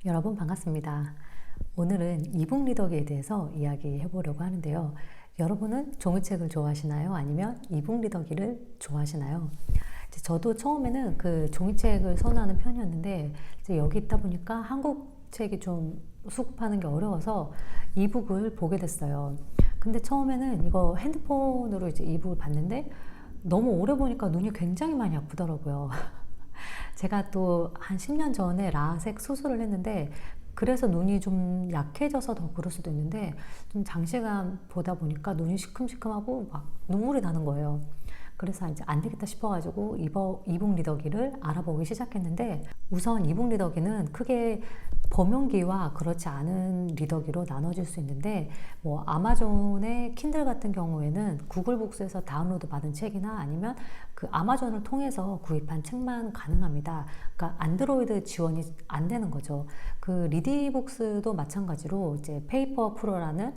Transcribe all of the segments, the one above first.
여러분 반갑습니다. 오늘은 이북 리더기에 대해서 이야기해 보려고 하는데요. 여러분은 종이책을 좋아하시나요? 아니면 이북 리더기를 좋아하시나요? 저도 처음에는 그 종이책을 선호하는 편이었는데 이제 여기 있다 보니까 한국 책이 좀 수급하는 게 어려워서 이북을 보게 됐어요. 근데 처음에는 이거 핸드폰으로 이제 이북을 봤는데 너무 오래 보니까 눈이 굉장히 많이 아프더라고요. 제가 또 한 10년 전에 라섹 수술을 했는데 그래서 눈이 좀 약해져서 더 그럴 수도 있는데 좀 장시간 보다 보니까 눈이 시큼시큼하고 막 눈물이 나는 거예요. 그래서 이제 안 되겠다 싶어가지고 이북 리더기를 알아보기 시작했는데 우선 이북 리더기는 크게 범용기와 그렇지 않은 리더기로 나눠질 수 있는데 뭐 아마존의 킨들 같은 경우에는 구글 북스에서 다운로드 받은 책이나 아니면 그 아마존을 통해서 구입한 책만 가능합니다. 그러니까 안드로이드 지원이 안 되는 거죠. 그 리디북스도 마찬가지로 이제 페이퍼 프로라는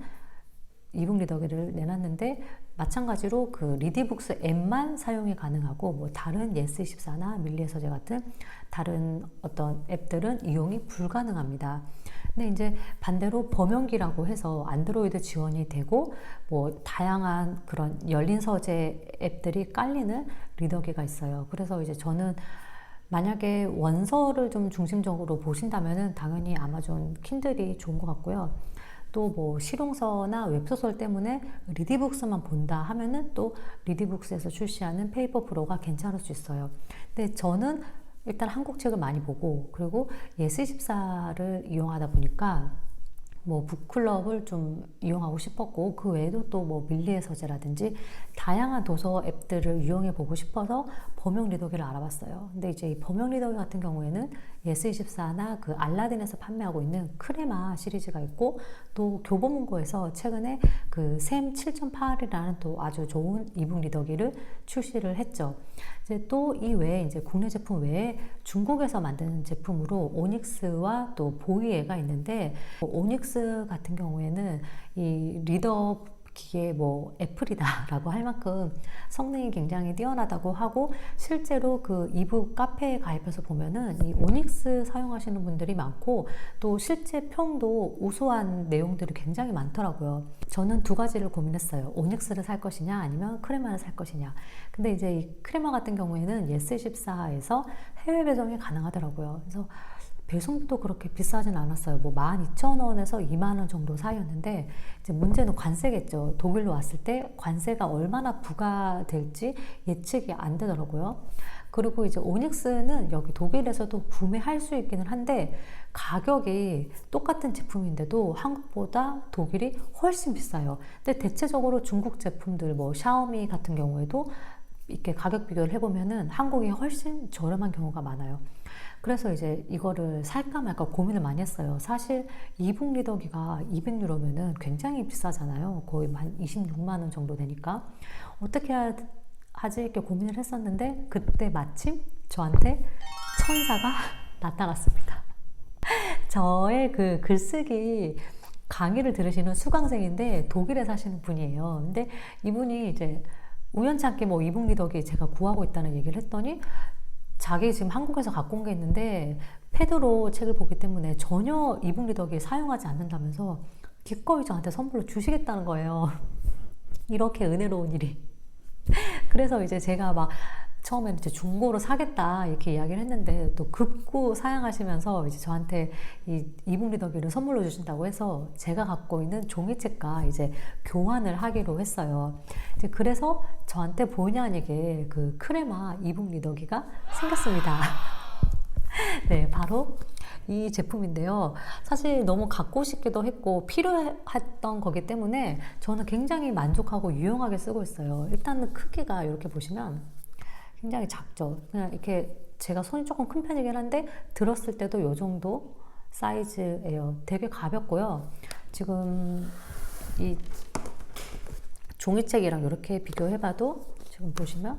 이북 리더기를 내놨는데 마찬가지로 그 리디북스 앱만 사용이 가능하고 뭐 다른 예스24나 밀리의 서재 같은 다른 어떤 앱들은 이용이 불가능합니다. 근데 이제 반대로 범용기라고 해서 안드로이드 지원이 되고 뭐 다양한 그런 열린 서재 앱들이 깔리는 리더기가 있어요. 그래서 이제 저는 만약에 원서를 좀 중심적으로 보신다면은 당연히 아마존 킨들이 좋은 것 같고요. 또 뭐 실용서나 웹소설 때문에 리디북스만 본다 하면은 또 리디북스에서 출시하는 페이퍼 프로가 괜찮을 수 있어요. 근데 저는 일단 한국 책을 많이 보고 그리고 예스24를 이용하다 보니까 뭐 북클럽을 좀 이용하고 싶었고 그 외에도 또 뭐 밀리의 서재라든지 다양한 도서 앱들을 이용해 보고 싶어서 범용 리더기를 알아봤어요. 근데 이제 이 범용 리더기 같은 경우에는 예스24나 그 알라딘에서 판매하고 있는 크레마 시리즈가 있고 또 교보문고에서 최근에 그 샘 7.8이라는 또 아주 좋은 이북 리더기를 출시를 했죠. 이제 또 이 외에 이제 국내 제품 외에 중국에서 만드는 제품으로 오닉스와 또 보이에가 있는데 오닉스 같은 경우에는 이 리더 기계 뭐 애플이다라고 할 만큼 성능이 굉장히 뛰어나다고 하고 실제로 그 이북 카페에 가입해서 보면은 이 오닉스 사용하시는 분들이 많고 또 실제 평도 우수한 내용들이 굉장히 많더라고요. 저는 두 가지를 고민했어요. 오닉스를 살 것이냐 아니면 크레마를 살 것이냐. 근데 이제 이 크레마 같은 경우에는 예스24에서 해외 배송이 가능하더라고요. 그래서 배송도 그렇게 비싸진 않았어요. 뭐 12,000원에서 20,000원 정도 사이였는데 이제 문제는 관세겠죠. 독일로 왔을 때 관세가 얼마나 부과될지 예측이 안 되더라고요. 그리고 이제 오닉스는 여기 독일에서도 구매할 수 있기는 한데 가격이 똑같은 제품인데도 한국보다 독일이 훨씬 비싸요. 근데 대체적으로 중국 제품들 뭐 샤오미 같은 경우에도 이렇게 가격 비교를 해보면은 한국이 훨씬 저렴한 경우가 많아요. 그래서 이제 이거를 살까 말까 고민을 많이 했어요. 사실 이북 리더기가 200유로면은 굉장히 비싸잖아요. 거의 한 26만 원 정도 되니까 어떻게 하지 이렇게 고민을 했었는데 그때 마침 저한테 천사가 나타났습니다. 저의 그 글쓰기 강의를 들으시는 수강생인데 독일에 사시는 분이에요. 근데 이분이 이제 우연찮게 뭐 이북 리더기 제가 구하고 있다는 얘기를 했더니 자기 지금 한국에서 갖고 온 게 있는데 패드로 책을 보기 때문에 전혀 이북 리더기 사용하지 않는다면서 기꺼이 저한테 선물로 주시겠다는 거예요. 이렇게 은혜로운 일이. 그래서 이제 제가 막 처음에는 이제 중고로 사겠다 이렇게 이야기를 했는데 또 급구 사양하시면서 이제 저한테 이 이북 리더기를 선물로 주신다고 해서 제가 갖고 있는 종이책과 이제 교환을 하기로 했어요. 이제 그래서 저한테 본의 아니게 그 크레마 이북 리더기가 생겼습니다. 네, 바로 이 제품인데요. 사실 너무 갖고 싶기도 했고 필요했던 거기 때문에 저는 굉장히 만족하고 유용하게 쓰고 있어요. 일단은 크기가 이렇게 보시면 굉장히 작죠. 그냥 이렇게 제가 손이 조금 큰 편이긴 한데 들었을 때도 이 정도 사이즈예요. 되게 가볍고요. 지금 이 종이책이랑 이렇게 비교해봐도 지금 보시면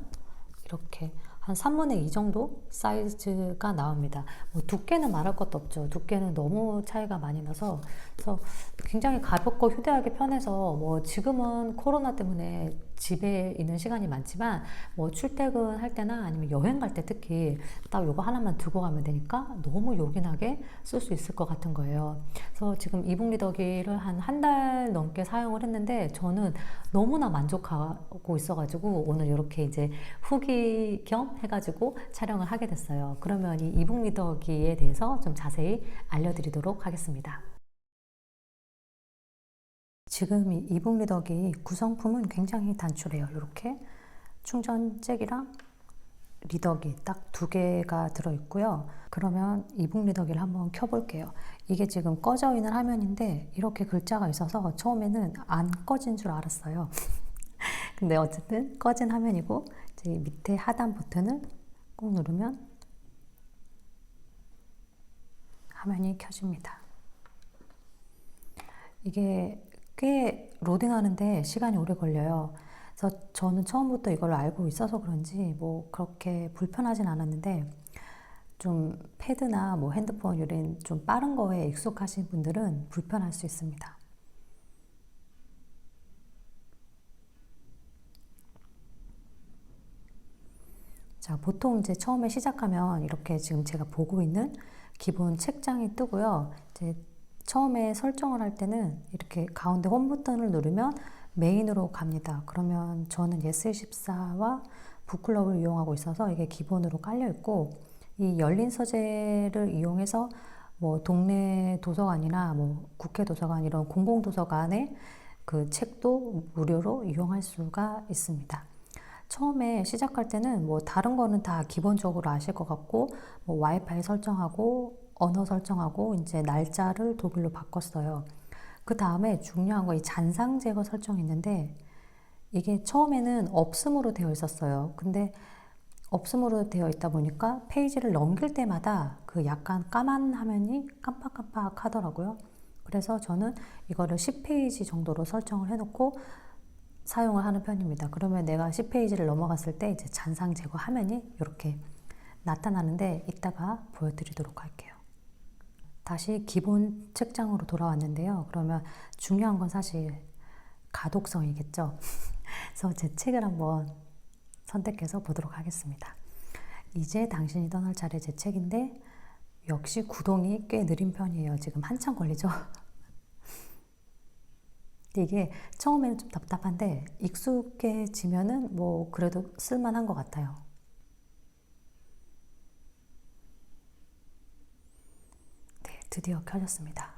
이렇게 한 3분의 2 정도 사이즈가 나옵니다. 뭐 두께는 말할 것도 없죠. 두께는 너무 차이가 많이 나서 그래서 굉장히 가볍고 휴대하기 편해서 뭐 지금은 코로나 때문에 집에 있는 시간이 많지만 뭐 출퇴근할 때나 아니면 여행 갈 때 특히 딱 요거 하나만 들고 가면 되니까 너무 요긴하게 쓸 수 있을 것 같은 거예요. 그래서 지금 이북 리더기를 한 달 넘게 사용을 했는데 저는 너무나 만족하고 있어가지고 오늘 이렇게 이제 후기 겸 해가지고 촬영을 하게 됐어요. 그러면 이 이북 리더기에 대해서 좀 자세히 알려드리도록 하겠습니다. 지금 이 이북 리더기 구성품은 굉장히 단출해요. 이렇게 충전 잭이랑 리더기 딱 두 개가 들어있고요. 그러면 이북 리더기를 한번 켜볼게요. 이게 지금 꺼져 있는 화면인데 이렇게 글자가 있어서 처음에는 안 꺼진 줄 알았어요. 근데 어쨌든 꺼진 화면이고 이제 밑에 하단 버튼을 꾹 누르면 화면이 켜집니다. 이게 꽤 로딩하는데 시간이 오래 걸려요. 그래서 저는 처음부터 이걸 알고 있어서 그런지 뭐 그렇게 불편하진 않았는데 좀 패드나 뭐 핸드폰 이런 좀 빠른 거에 익숙하신 분들은 불편할 수 있습니다. 자, 보통 이제 처음에 시작하면 이렇게 지금 제가 보고 있는 기본 책장이 뜨고요. 이제 처음에 설정을 할 때는 이렇게 가운데 홈 버튼을 누르면 메인으로 갑니다. 그러면 저는 예스24와 북클럽을 이용하고 있어서 이게 기본으로 깔려 있고 이 열린 서재를 이용해서 뭐 동네 도서관이나 뭐 국회 도서관 이런 공공 도서관에 그 책도 무료로 이용할 수가 있습니다. 처음에 시작할 때는 뭐 다른 거는 다 기본적으로 아실 것 같고 뭐 와이파이 설정하고 언어 설정하고 이제 날짜를 독일로 바꿨어요. 그 다음에 중요한 거 이 잔상 제거 설정이 있는데 이게 처음에는 없음으로 되어 있었어요. 근데 없음으로 되어 있다 보니까 페이지를 넘길 때마다 그 약간 까만 화면이 깜빡깜빡 하더라고요. 그래서 저는 이거를 10페이지 정도로 설정을 해놓고 사용을 하는 편입니다. 그러면 내가 10페이지를 넘어갔을 때 이제 잔상 제거 화면이 이렇게 나타나는데 이따가 보여드리도록 할게요. 다시 기본 책장으로 돌아왔는데요. 그러면 중요한 건 사실 가독성이겠죠. 그래서 제 책을 한번 선택해서 보도록 하겠습니다. 이제 당신이 떠날 차례 제 책인데 역시 구동이 꽤 느린 편이에요. 지금 한참 걸리죠. 이게 처음에는 좀 답답한데 익숙해지면은 뭐 그래도 쓸만한 것 같아요. 네, 드디어 켜졌습니다.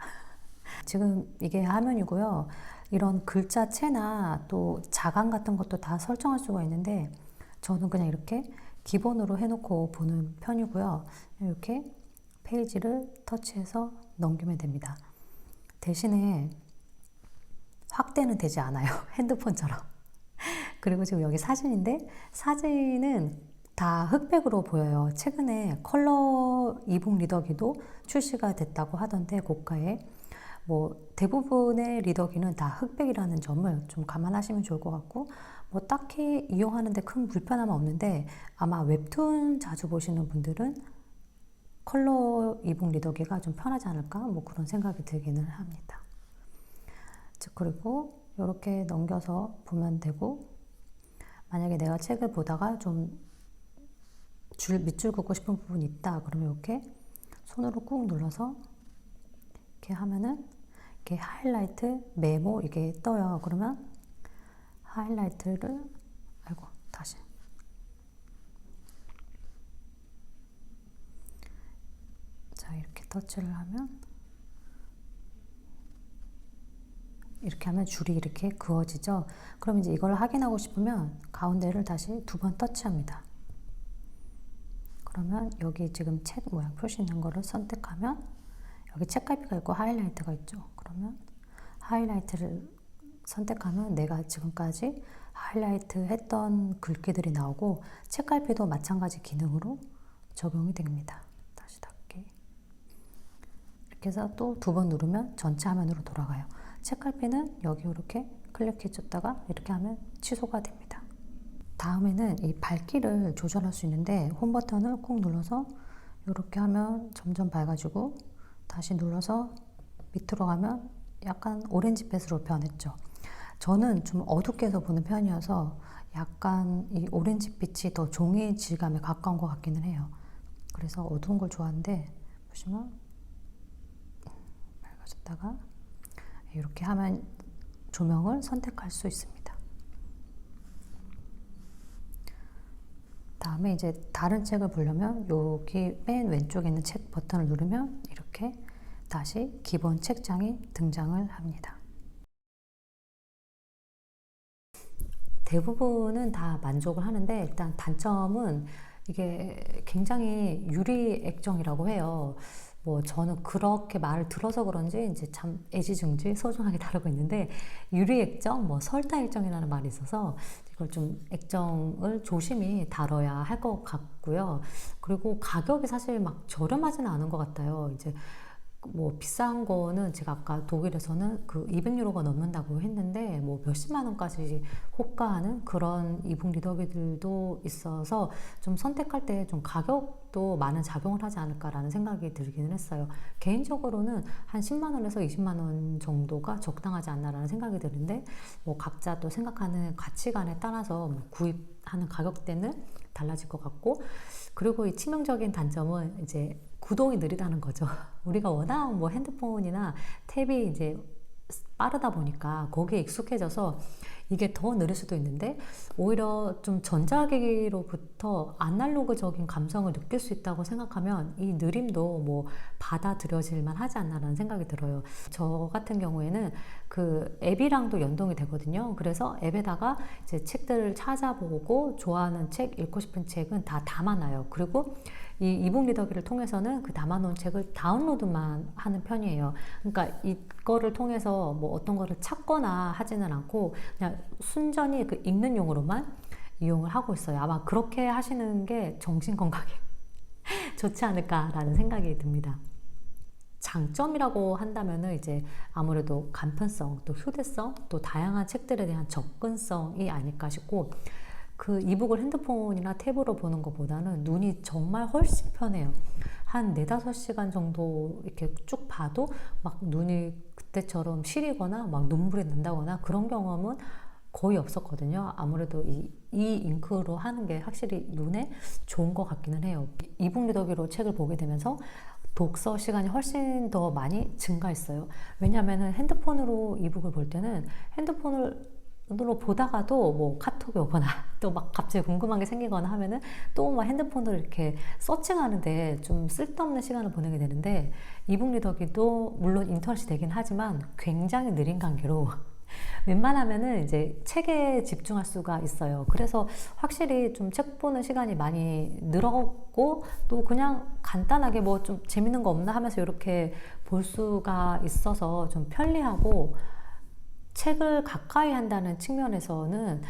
지금 이게 화면이고요. 이런 글자체나 또 자강 같은 것도 다 설정할 수가 있는데 저는 그냥 이렇게 기본으로 해놓고 보는 편이고요. 이렇게 페이지를 터치해서 넘기면 됩니다. 대신에 확대는 되지 않아요. 핸드폰처럼. 그리고 지금 여기 사진인데 사진은 다 흑백으로 보여요. 최근에 컬러 이북 리더기도 출시가 됐다고 하던데 고가에 뭐 대부분의 리더기는 다 흑백이라는 점을 좀 감안하시면 좋을 것 같고 뭐 딱히 이용하는데 큰 불편함은 없는데 아마 웹툰 자주 보시는 분들은 컬러 이북 리더기가 좀 편하지 않을까 뭐 그런 생각이 들기는 합니다. 그리고 이렇게 넘겨서 보면 되고 만약에 내가 책을 보다가 좀 밑줄 긋고 싶은 부분이 있다 그러면 이렇게 손으로 꾹 눌러서 이렇게 하면은 이렇게 하이라이트 메모 이게 떠요. 그러면 하이라이트를 아이고 다시 자 이렇게 터치를 하면 이렇게 하면 줄이 이렇게 그어지죠. 그럼 이제 이걸 확인하고 싶으면 가운데를 다시 두 번 터치합니다. 그러면 여기 지금 책 모양 표시 있는 거를 선택하면 여기 책갈피가 있고 하이라이트가 있죠. 그러면 하이라이트를 선택하면 내가 지금까지 하이라이트 했던 글귀들이 나오고 책갈피도 마찬가지 기능으로 적용이 됩니다. 다시 닫기. 이렇게 해서 또 두 번 누르면 전체 화면으로 돌아가요. 책갈피는 여기 이렇게 클릭해 줬다가 이렇게 하면 취소가 됩니다. 다음에는 이 밝기를 조절할 수 있는데 홈 버튼을 꾹 눌러서 이렇게 하면 점점 밝아지고 다시 눌러서 밑으로 가면 약간 오렌지빛으로 변했죠. 저는 좀 어둡게 해서 보는 편이어서 약간 이 오렌지빛이 더 종이 질감에 가까운 것 같기는 해요. 그래서 어두운 걸 좋아하는데 보시면 밝아졌다가 이렇게 하면 조명을 선택할 수 있습니다. 다음에 이제 다른 책을 보려면 여기 맨 왼쪽에 있는 책 버튼을 누르면 이렇게 다시 기본 책장이 등장을 합니다. 대부분은 다 만족을 하는데 일단 단점은 이게 굉장히 유리 액정이라고 해요. 뭐 저는 그렇게 말을 들어서 그런지 이제 참 애지중지 소중하게 다루고 있는데 유리 액정, 뭐 설탕 액정이라는 말이 있어서 이걸 좀 액정을 조심히 다뤄야 할 것 같고요. 그리고 가격이 사실 막 저렴하지는 않은 것 같아요. 이제 뭐 비싼 거는 제가 아까 독일에서는 그 200유로가 넘는다고 했는데 뭐 몇십만 원까지 호가하는 그런 이북 리더기들도 있어서 좀 선택할 때 좀 가격도 많은 작용을 하지 않을까라는 생각이 들기는 했어요. 개인적으로는 한 10만 원에서 20만 원 정도가 적당하지 않나라는 생각이 드는데 뭐 각자 또 생각하는 가치관에 따라서 뭐 구입하는 가격대는 달라질 것 같고, 그리고 이 치명적인 단점은 이제 구동이 느리다는 거죠. 우리가 워낙 뭐 핸드폰이나 탭이 이제 빠르다 보니까 거기에 익숙해져서 이게 더 느릴 수도 있는데 오히려 좀 전자기기로부터 아날로그적인 감성을 느낄 수 있다고 생각하면 이 느림도 뭐 받아들여질만 하지 않나라는 생각이 들어요. 저 같은 경우에는 그 앱이랑도 연동이 되거든요. 그래서 앱에다가 이제 책들을 찾아보고 좋아하는 책, 읽고 싶은 책은 다 담아놔요. 그리고 이 이북 리더기를 통해서는 그 담아놓은 책을 다운로드만 하는 편이에요. 그러니까 이거를 통해서 뭐 어떤 거를 찾거나 하지는 않고 그냥 순전히 그 읽는 용으로만 이용을 하고 있어요. 아마 그렇게 하시는 게 정신 건강에 좋지 않을까라는 생각이 듭니다. 장점이라고 한다면은 이제 아무래도 간편성, 또 휴대성, 또 다양한 책들에 대한 접근성이 아닐까 싶고, 그 이북을 핸드폰이나 탭으로 보는 것보다는 눈이 정말 훨씬 편해요. 한 4~5시간 정도 이렇게 쭉 봐도 막 눈이 그때처럼 시리거나 막 눈물이 난다거나 그런 경험은 거의 없었거든요. 아무래도 이 잉크로 하는 게 확실히 눈에 좋은 것 같기는 해요. 이북 리더기로 책을 보게 되면서 독서 시간이 훨씬 더 많이 증가했어요. 왜냐하면 핸드폰으로 이북을 볼 때는 핸드폰으로 보다가도 뭐 카톡이 오거나 또 막 갑자기 궁금한 게 생기거나 하면은 또 막 핸드폰으로 이렇게 서칭하는데 좀 쓸데없는 시간을 보내게 되는데, 이북 리더기도 물론 인터넷이 되긴 하지만 굉장히 느린 관계로 웬만하면은 이제 책에 집중할 수가 있어요. 그래서 확실히 좀 책 보는 시간이 많이 늘었고, 또 그냥 간단하게 뭐 좀 재밌는 거 없나 하면서 이렇게 볼 수가 있어서 좀 편리하고, 책을 가까이 한다는 측면에서는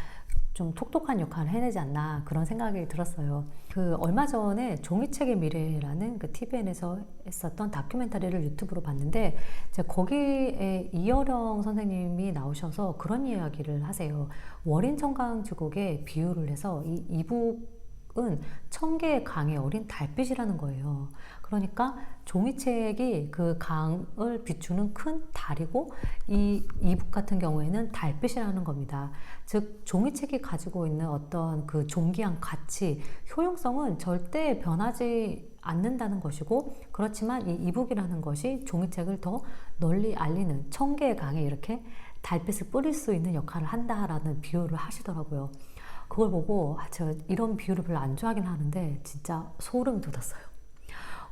좀 톡톡한 역할을 해내지 않나 그런 생각이 들었어요. 그 얼마 전에 종이책의 미래라는 그 TVN에서 했었던 다큐멘터리를 유튜브로 봤는데 이제 거기에 이어령 선생님이 나오셔서 그런 이야기를 하세요. 월인 청강지국에 비유를 해서 이 이북은 1000개의 강에 어린 달빛이라는 거예요. 그러니까 종이책이 그 강을 비추는 큰 달이고 이 이북 같은 경우에는 달빛이라는 겁니다. 즉 종이책이 가지고 있는 어떤 그 존귀한 가치, 효용성은 절대 변하지 않는다는 것이고, 그렇지만 이 이북이라는 것이 종이책을 더 널리 알리는 1000개의 강에 이렇게 달빛을 뿌릴 수 있는 역할을 한다라는 비유를 하시더라고요. 그걸 보고 제가 이런 비유를 별로 안 좋아하긴 하는데 진짜 소름이 돋았어요.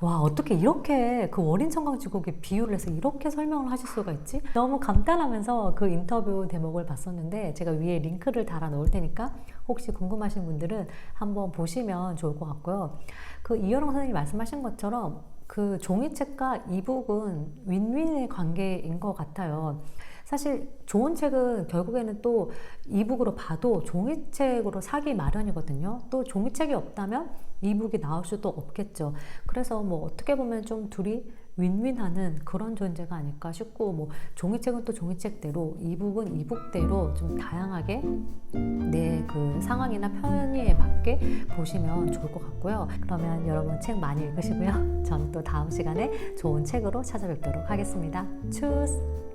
와, 어떻게 이렇게 그 월인 청강지국에 비유를 해서 이렇게 설명을 하실 수가 있지? 너무 간단하면서 그 인터뷰 대목을 봤었는데 제가 위에 링크를 달아 놓을 테니까 혹시 궁금하신 분들은 한번 보시면 좋을 것 같고요. 그 이효령 선생님이 말씀하신 것처럼 그 종이책과 이북은 윈윈의 관계인 것 같아요. 사실 좋은 책은 결국에는 또 이북으로 봐도 종이책으로 사기 마련이거든요. 또 종이책이 없다면 이북이 나올 수도 없겠죠. 그래서 뭐 어떻게 보면 좀 둘이 윈윈하는 그런 존재가 아닐까 싶고, 뭐 종이책은 또 종이책대로, 이북은 이북대로 좀 다양하게 내 그 상황이나 편의에 맞게 보시면 좋을 것 같고요. 그러면 여러분 책 많이 읽으시고요. 저는 또 다음 시간에 좋은 책으로 찾아뵙도록 하겠습니다. 추스!